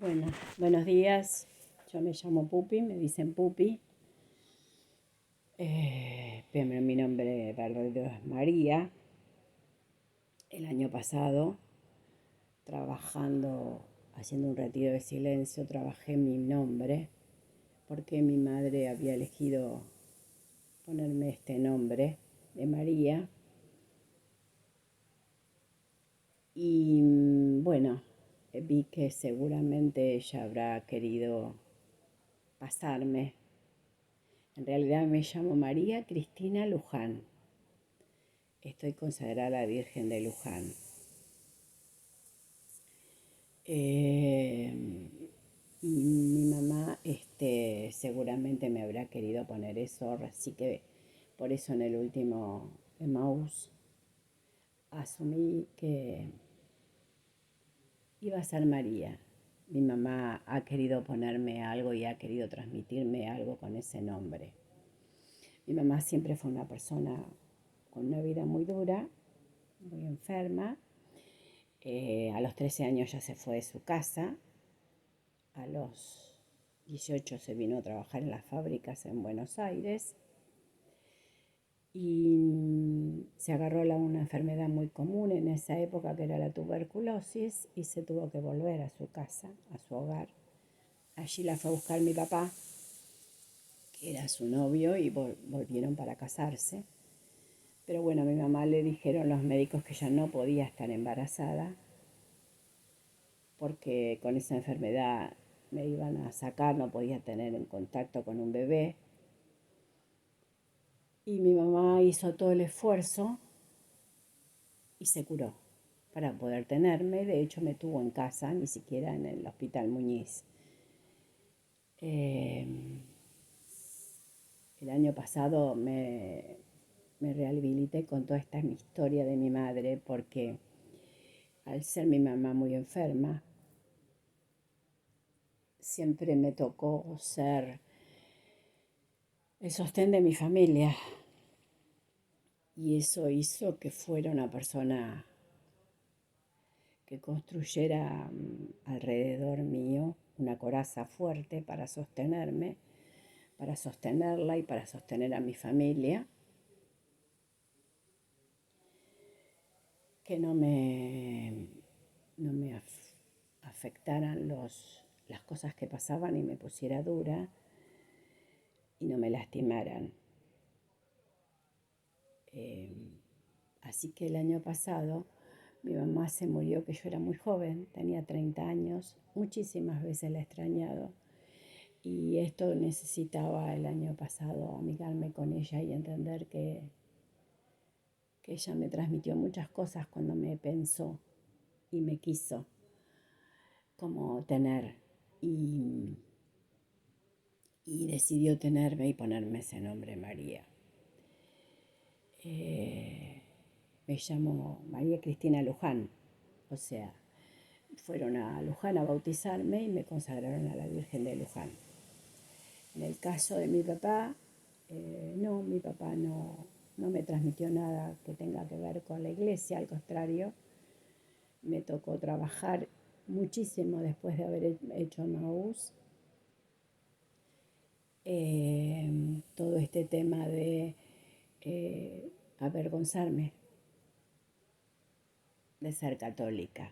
Bueno, buenos días. Yo me llamo Pupi, me dicen Pupi. Pero mi nombre verdadero es María. El año pasado, trabajando, haciendo un retiro de silencio, trabajé mi nombre porque mi madre había elegido ponerme este nombre de María. Y bueno, vi que seguramente ella habrá querido pasarme. En realidad me llamo María Cristina Luján. Estoy consagrada a la Virgen de Luján. Mi mamá seguramente me habrá querido poner eso, así que por eso en el último Emmaus asumí que iba a ser María. Mi mamá ha querido ponerme algo y ha querido transmitirme algo con ese nombre. Mi mamá siempre fue una persona con una vida muy dura, muy enferma. A los 13 años ya se fue de su casa. A los 18 se vino a trabajar en las fábricas en Buenos Aires y se agarró una enfermedad muy común en esa época, que era la tuberculosis, y se tuvo que volver a su casa, a su hogar. Allí la fue a buscar mi papá, que era su novio, y volvieron para casarse. Pero bueno, a mi mamá le dijeron los médicos que ella no podía estar embarazada porque con esa enfermedad me iban a sacar, no podía tener en contacto con un bebé. Y mi mamá hizo todo el esfuerzo y se curó para poder tenerme. De hecho, me tuvo en casa, ni siquiera en el Hospital Muñiz. Eh, el año pasado me rehabilité con toda esta historia de mi madre, porque al ser mi mamá muy enferma, siempre me tocó ser el sostén de mi familia. Y eso hizo que fuera una persona que construyera alrededor mío una coraza fuerte para sostenerme, para sostenerla y para sostener a mi familia, que no me afectaran las cosas que pasaban y me pusiera dura y no me lastimaran. Así que el año pasado mi mamá se murió, que yo era muy joven, tenía 30 años, muchísimas veces la he extrañado. Y esto necesitaba el año pasado amigarme con ella y entender que ella me transmitió muchas cosas cuando me pensó y me quiso como tener y decidió tenerme y ponerme ese nombre María. Me llamo María Cristina Luján, o sea, fueron a Luján a bautizarme y me consagraron a la Virgen de Luján. En el caso de mi papá, no, mi papá no me transmitió nada que tenga que ver con la iglesia, al contrario, me tocó trabajar muchísimo después de haber hecho Maús. Todo este tema de avergonzarme de ser católica,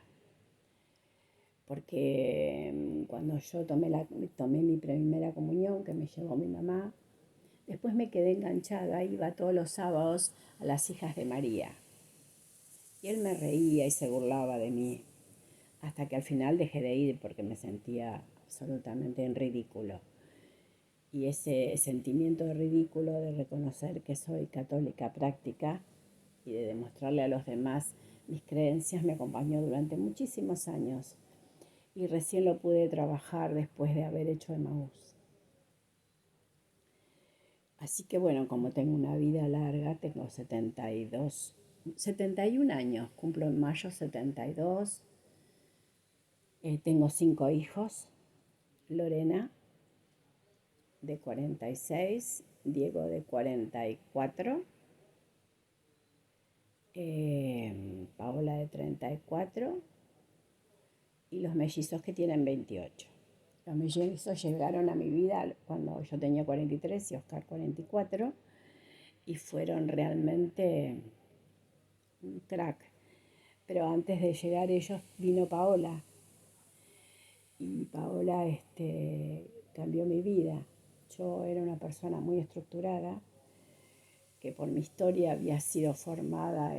porque cuando yo tomé mi primera comunión, que me llevó mi mamá, después me quedé enganchada, iba todos los sábados a las hijas de María. Y él me reía y se burlaba de mí, hasta que al final dejé de ir porque me sentía absolutamente en ridículo. Y ese sentimiento de ridículo, de reconocer que soy católica práctica y de demostrarle a los demás mis creencias, me acompañó durante muchísimos años. Y recién lo pude trabajar después de haber hecho Emmaús. Así que bueno, como tengo una vida larga, tengo 71 años, cumplo en mayo 72. Tengo 5 hijos: Lorena, de 46, Diego, de 44, Paola, de 34, y los mellizos que tienen 28. Los mellizos llegaron a mi vida cuando yo tenía 43 y Oscar 44 y fueron realmente un crack. Pero antes de llegar ellos vino Paola y Paola cambió mi vida. Yo era una persona muy estructurada que por mi historia había sido formada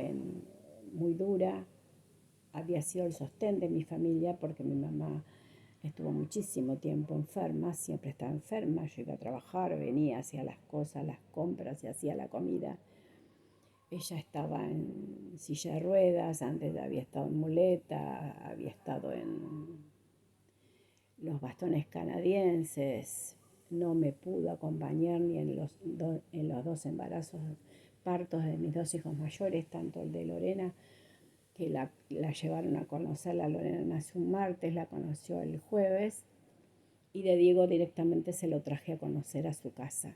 muy dura, había sido el sostén de mi familia porque mi mamá estuvo muchísimo tiempo enferma, siempre estaba enferma, yo iba a trabajar, venía, hacía las cosas, las compras y hacía la comida. Ella estaba en silla de ruedas, antes había estado en muleta, había estado en los bastones canadienses, no me pudo acompañar ni en los dos embarazos, partos de mis dos hijos mayores, tanto el de Lorena, que la llevaron a conocer, la Lorena nació un martes, la conoció el jueves, y de Diego directamente se lo traje a conocer a su casa.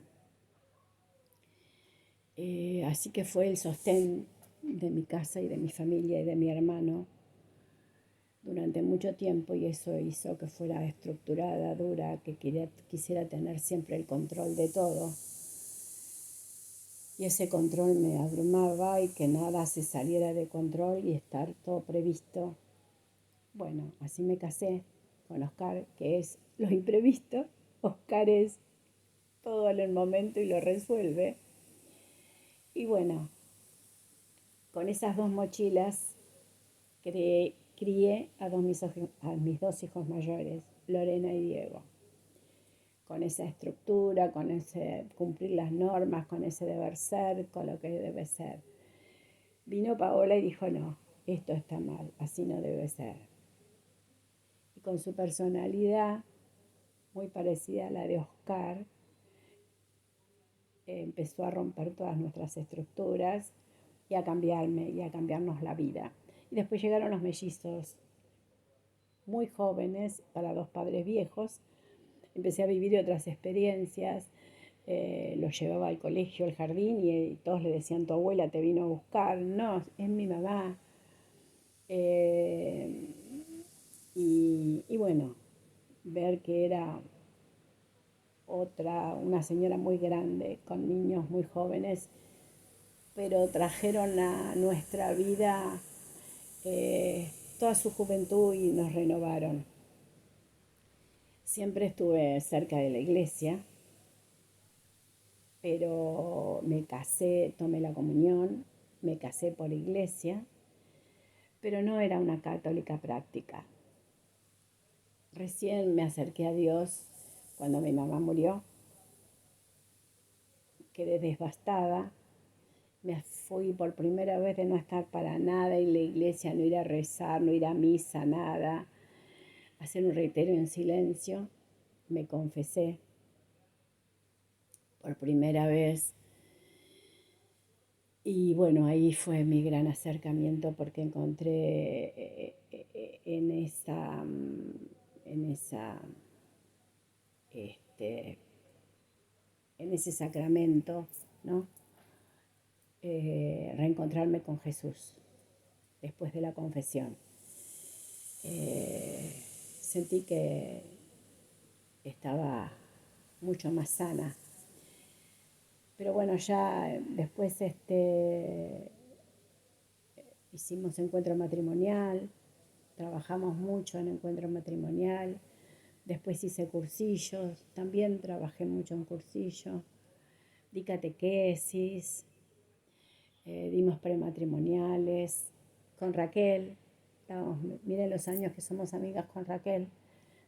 Así que fue el sostén de mi casa y de mi familia y de mi hermano durante mucho tiempo, y eso hizo que fuera estructurada, dura, que quisiera tener siempre el control de todo. Y ese control me abrumaba y que nada se saliera de control y estar todo previsto. Bueno, así me casé con Oscar, que es lo imprevisto. Oscar es todo en el momento y lo resuelve. Y bueno, con esas dos mochilas crié a mis dos hijos mayores, Lorena y Diego. Con esa estructura, con ese cumplir las normas, con ese deber ser, con lo que debe ser. Vino Paola y dijo, no, esto está mal, así no debe ser. Y con su personalidad, muy parecida a la de Oscar, empezó a romper todas nuestras estructuras y a cambiarnos la vida. Y después llegaron los mellizos, muy jóvenes, para dos padres viejos. Empecé a vivir otras experiencias, los llevaba al colegio, al jardín, y todos le decían, tu abuela te vino a buscar. No, es mi mamá. Y bueno, ver que era una señora muy grande, con niños muy jóvenes, pero trajeron a nuestra vida toda su juventud y nos renovaron. Siempre estuve cerca de la iglesia, pero me casé, tomé la comunión, me casé por iglesia, pero no era una católica práctica. Recién me acerqué a Dios cuando mi mamá murió, quedé devastada, me fui por primera vez de no estar para nada en la iglesia, no ir a rezar, no ir a misa, nada, hacer un reitero en silencio, me confesé por primera vez. Y bueno, ahí fue mi gran acercamiento porque encontré en este, en ese sacramento, ¿no? Reencontrarme con Jesús después de la confesión. Sentí que estaba mucho más sana. Pero bueno, ya después hicimos encuentro matrimonial, trabajamos mucho en encuentro matrimonial, después hice cursillos, también trabajé mucho en cursillos, di catequesis, dimos prematrimoniales con Raquel, miren los años que somos amigas con Raquel,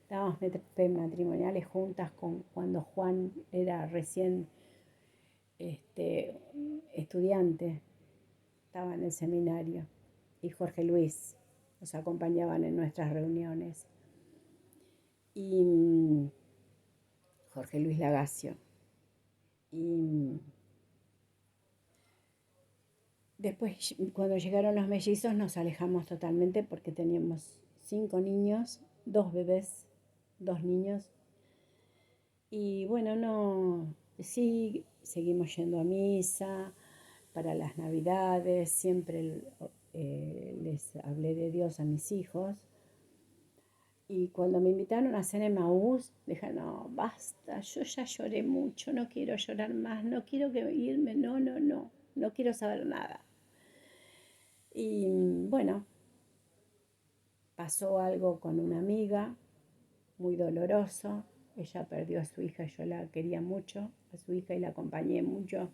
dábamos prematrimoniales juntas cuando Juan era recién estudiante, estaba en el seminario, y Jorge Luis nos acompañaban en nuestras reuniones. Y Jorge Luis Lagacio. Y después, cuando llegaron los mellizos, nos alejamos totalmente porque teníamos 5 niños, 2 bebés, 2 niños. Y bueno, no, sí, seguimos yendo a misa para las Navidades, siempre les hablé de Dios a mis hijos. Y cuando me invitaron a hacer Emaús, dije, no, basta, yo ya lloré mucho, no quiero llorar más, no quiero que irme, no, no, no, no quiero saber nada. Y bueno, pasó algo con una amiga, muy doloroso. Ella perdió a su hija, yo la quería mucho, a su hija, y la acompañé mucho.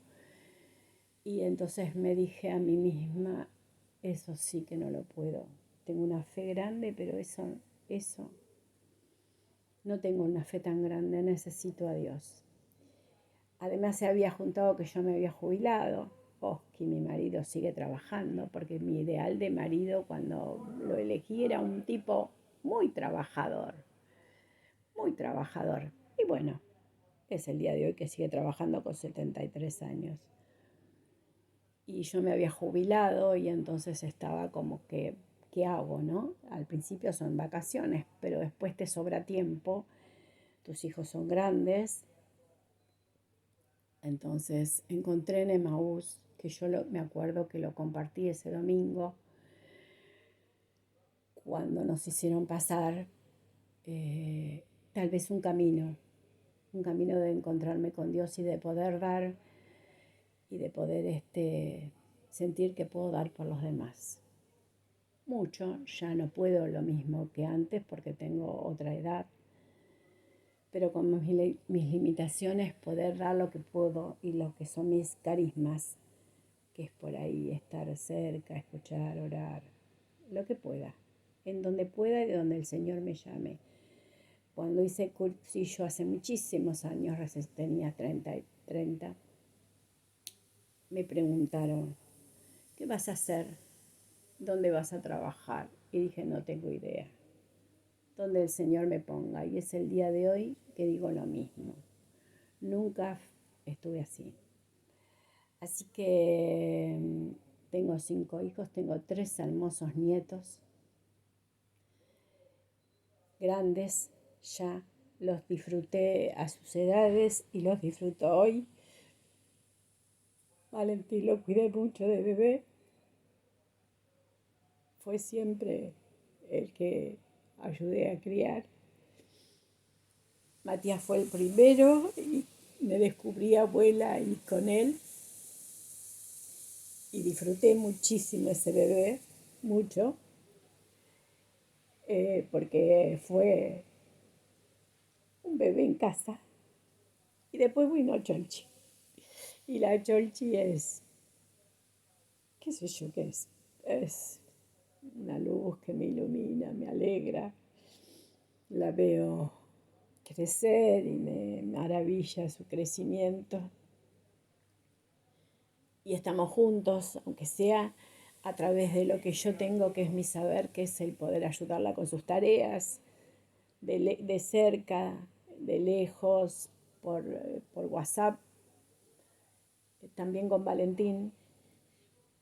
Y entonces me dije a mí misma, eso sí que no lo puedo. Tengo una fe grande, pero eso, no tengo una fe tan grande, necesito a Dios. Además se había juntado que yo me había jubilado, que mi marido sigue trabajando, porque mi ideal de marido cuando lo elegí era un tipo muy trabajador, muy trabajador. Y bueno, es el día de hoy que sigue trabajando con 73 años. Y yo me había jubilado y entonces estaba como que, ¿qué hago, no? Al principio son vacaciones, pero después te sobra tiempo, tus hijos son grandes. Entonces encontré en Emaús, que me acuerdo que lo compartí ese domingo, cuando nos hicieron pasar tal vez un camino de encontrarme con Dios y de poder dar y de poder sentir que puedo dar por los demás. Mucho, ya no puedo lo mismo que antes porque tengo otra edad, pero con mis limitaciones poder dar lo que puedo y lo que son mis carismas, que es por ahí estar cerca, escuchar, orar, lo que pueda, en donde pueda y de donde el Señor me llame. Cuando hice cursillo hace muchísimos años, tenía 30, me preguntaron, ¿qué vas a hacer? ¿Dónde vas a trabajar? Y dije, no tengo idea. Donde el Señor me ponga. Y es el día de hoy que digo lo mismo. Nunca estuve así. Así que tengo 5 hijos, tengo 3 hermosos nietos, grandes ya. Los disfruté a sus edades y los disfruto hoy. Valentín lo cuidé mucho de bebé. Fue siempre el que ayudé a criar. Matías fue el primero y me descubrí abuela y con él. Y disfruté muchísimo ese bebé, mucho, porque fue un bebé en casa. Y después vino Cholchi. Y la Cholchi es, qué sé yo qué es una luz que me ilumina, me alegra. La veo crecer y me maravilla su crecimiento. Y estamos juntos, aunque sea a través de lo que yo tengo, que es mi saber, que es el poder ayudarla con sus tareas, de cerca, de lejos, por WhatsApp, también con Valentín,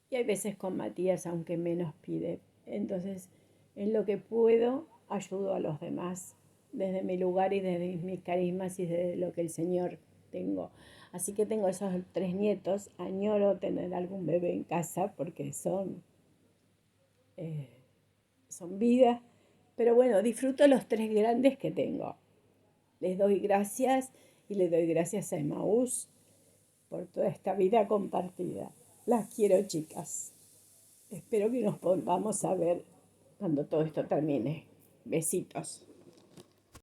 y hay veces con Matías, aunque menos pide. Entonces, en lo que puedo, ayudo a los demás, desde mi lugar y desde mis carismas y desde lo que el Señor tengo. Así que tengo esos 3 nietos, añoro tener algún bebé en casa porque eh, son vida, pero bueno, disfruto los 3 grandes que tengo. Les doy gracias y les doy gracias a Emaús por toda esta vida compartida. Las quiero, chicas. Espero que nos volvamos a ver cuando todo esto termine. Besitos.